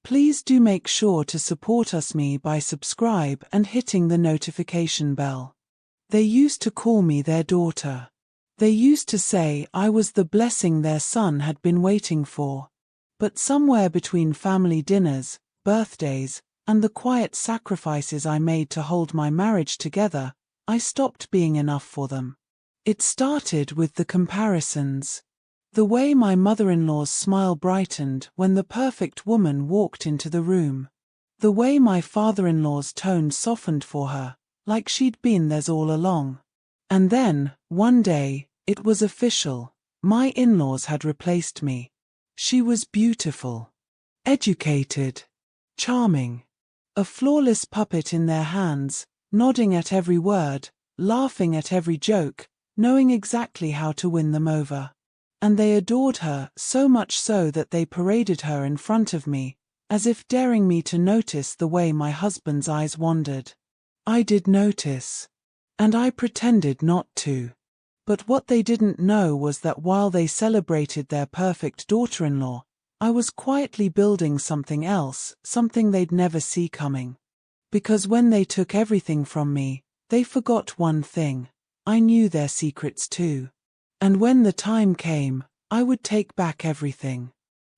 Please do make sure to support us by subscribe and hitting the notification bell. They used to call me their daughter. They used to say I was the blessing their son had been waiting for. But somewhere between family dinners, birthdays, and the quiet sacrifices I made to hold my marriage together, I stopped being enough for them. It started with the comparisons. The way my mother-in-law's smile brightened when the perfect woman walked into the room. The way my father-in-law's tone softened for her, like she'd been theirs all along. And then, one day, it was official. My in-laws had replaced me. She was beautiful, educated, charming. A flawless puppet in their hands, nodding at every word, laughing at every joke, knowing exactly how to win them over. And they adored her, so much so that they paraded her in front of me, as if daring me to notice the way my husband's eyes wandered. I did notice. And I pretended not to. But what they didn't know was that while they celebrated their perfect daughter-in-law, I was quietly building something else, something they'd never see coming. Because when they took everything from me, they forgot one thing. I knew their secrets too. And when the time came, I would take back everything.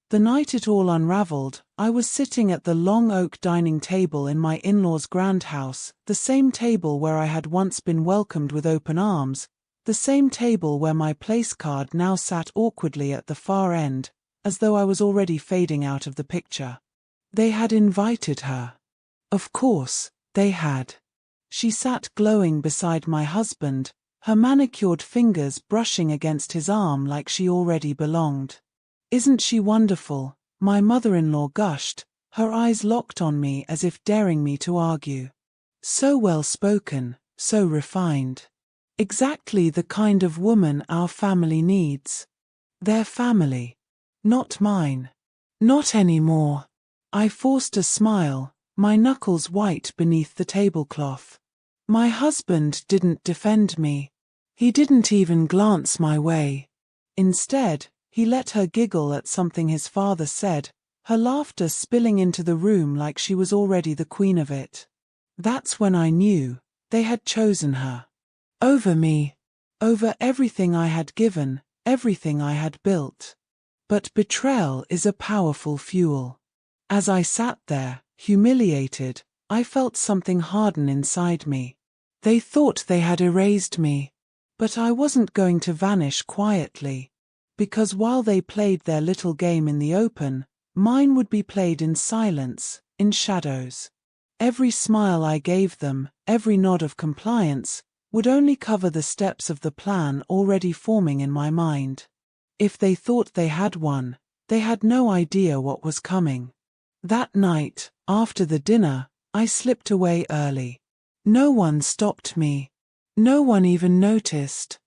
The night it all unraveled, I was sitting at the long oak dining table in my in-laws' grand house, the same table where I had once been welcomed with open arms, the same table where my place card now sat awkwardly at the far end, as though I was already fading out of the picture. They had invited her. Of course, they had. She sat glowing beside my husband, her manicured fingers brushing against his arm like she already belonged. "Isn't she wonderful?" my mother-in-law gushed, her eyes locked on me as if daring me to argue. So well-spoken, so refined. Exactly the kind of woman our family needs. Their family. Not mine. Not anymore. I forced a smile, my knuckles white beneath the tablecloth. My husband didn't defend me. He didn't even glance my way. Instead, he let her giggle at something his father said, her laughter spilling into the room like she was already the queen of it. That's when I knew they had chosen her. Over me. Over everything I had given, everything I had built. But betrayal is a powerful fuel. As I sat there, humiliated, I felt something harden inside me. They thought they had erased me. But I wasn't going to vanish quietly. Because while they played their little game in the open, mine would be played in silence, in shadows. Every smile I gave them, every nod of compliance, would only cover the steps of the plan already forming in my mind. If they thought they had won, they had no idea what was coming. That night, after the dinner, I slipped away early. No one stopped me. No one even noticed.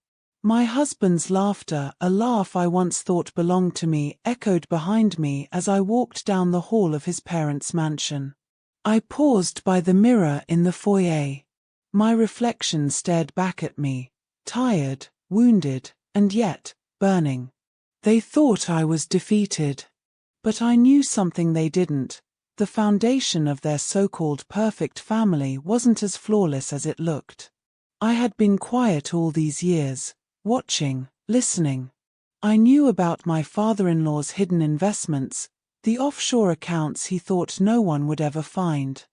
My husband's laughter, a laugh I once thought belonged to me, echoed behind me as I walked down the hall of his parents' mansion. I paused by the mirror in the foyer. My reflection stared back at me, tired, wounded, and yet, burning. They thought I was defeated. But I knew something they didn't. The foundation of their so-called perfect family wasn't as flawless as it looked. I had been quiet all these years, watching, listening. I knew about my father-in-law's hidden investments, the offshore accounts he thought no one would ever find.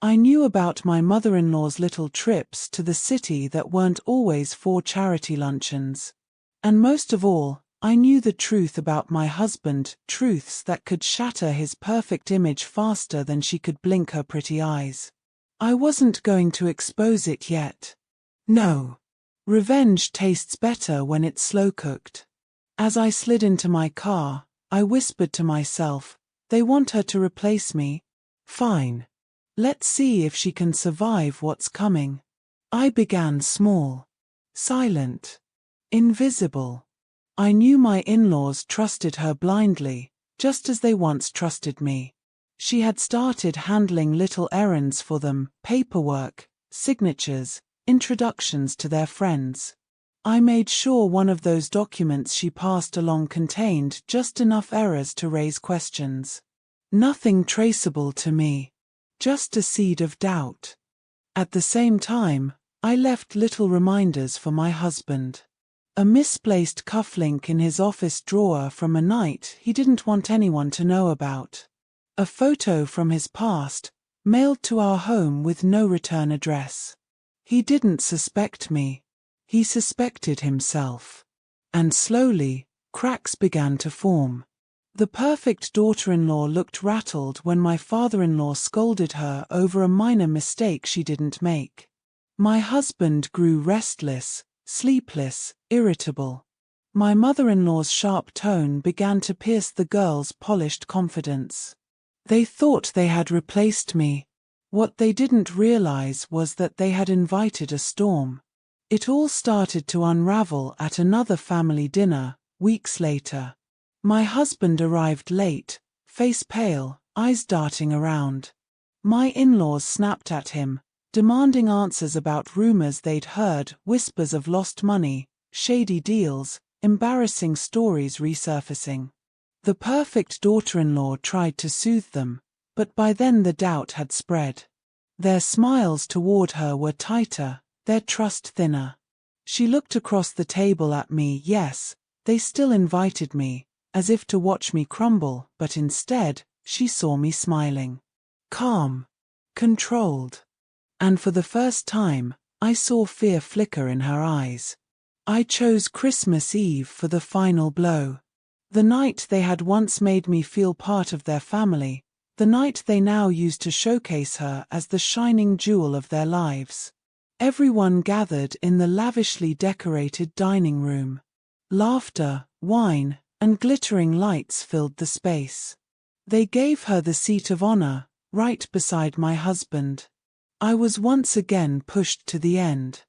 I knew about my mother-in-law's little trips to the city that weren't always for charity luncheons. And most of all, I knew the truth about my husband, truths that could shatter his perfect image faster than she could blink her pretty eyes. I wasn't going to expose it yet. No. Revenge tastes better when it's slow-cooked. As I slid into my car, I whispered to myself, they want her to replace me? Fine. Let's see if she can survive what's coming. I began small. Silent. Invisible. I knew my in-laws trusted her blindly, just as they once trusted me. She had started handling little errands for them, paperwork, signatures, introductions to their friends. I made sure one of those documents she passed along contained just enough errors to raise questions. Nothing traceable to me. Just a seed of doubt. At the same time, I left little reminders for my husband. A misplaced cufflink in his office drawer from a night he didn't want anyone to know about. A photo from his past, mailed to our home with no return address. He didn't suspect me. He suspected himself. And slowly, cracks began to form. The perfect daughter-in-law looked rattled when my father-in-law scolded her over a minor mistake she didn't make. My husband grew restless, sleepless, irritable. My mother-in-law's sharp tone began to pierce the girls' polished confidence. They thought they had replaced me. What they didn't realize was that they had invited a storm. It all started to unravel at another family dinner, weeks later. My husband arrived late, face pale, eyes darting around. My in-laws snapped at him, demanding answers about rumors they'd heard, whispers of lost money, shady deals, embarrassing stories resurfacing. The perfect daughter-in-law tried to soothe them, but by then the doubt had spread. Their smiles toward her were tighter, their trust thinner. She looked across the table at me. Yes, they still invited me, as if to watch me crumble, but instead, she saw me smiling. Calm. Controlled. And for the first time, I saw fear flicker in her eyes. I chose Christmas Eve for the final blow. The night they had once made me feel part of their family, the night they now used to showcase her as the shining jewel of their lives. Everyone gathered in the lavishly decorated dining room. Laughter, wine, and glittering lights filled the space. They gave her the seat of honor, right beside my husband. I was once again pushed to the end.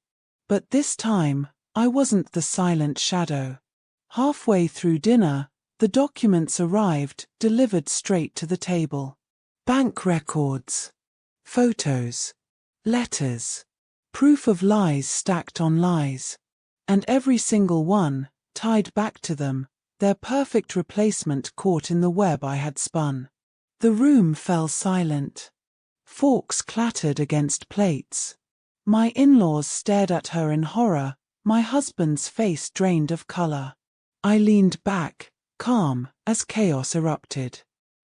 But this time, I wasn't the silent shadow. Halfway through dinner, the documents arrived, delivered straight to the table. Bank records. Photos. Letters. Proof of lies stacked on lies. And every single one, tied back to them, their perfect replacement caught in the web I had spun. The room fell silent. Forks clattered against plates. My in-laws stared at her in horror, my husband's face drained of color. I leaned back, calm, as chaos erupted.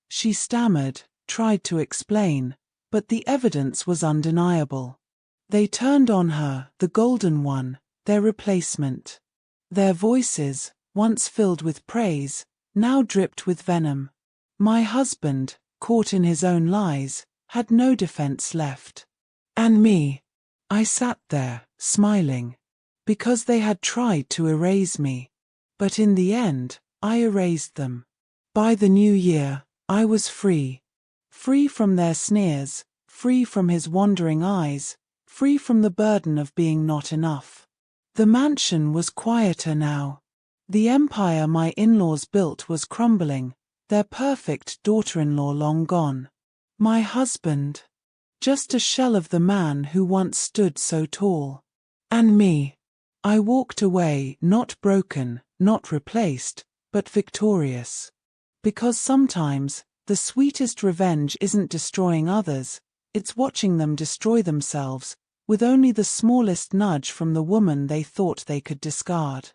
She stammered, tried to explain, but the evidence was undeniable. They turned on her, the golden one, their replacement. Their voices, once filled with praise, now dripped with venom. My husband, caught in his own lies, had no defense left. And me. I sat there, smiling. Because they had tried to erase me. But in the end, I erased them. By the new year, I was free. Free from their sneers, free from his wandering eyes, free from the burden of being not enough. The mansion was quieter now. The empire my in-laws built was crumbling, their perfect daughter-in-law long gone. My husband. Just a shell of the man who once stood so tall. And me. I walked away, not broken, not replaced, but victorious. Because sometimes, the sweetest revenge isn't destroying others, it's watching them destroy themselves, with only the smallest nudge from the woman they thought they could discard.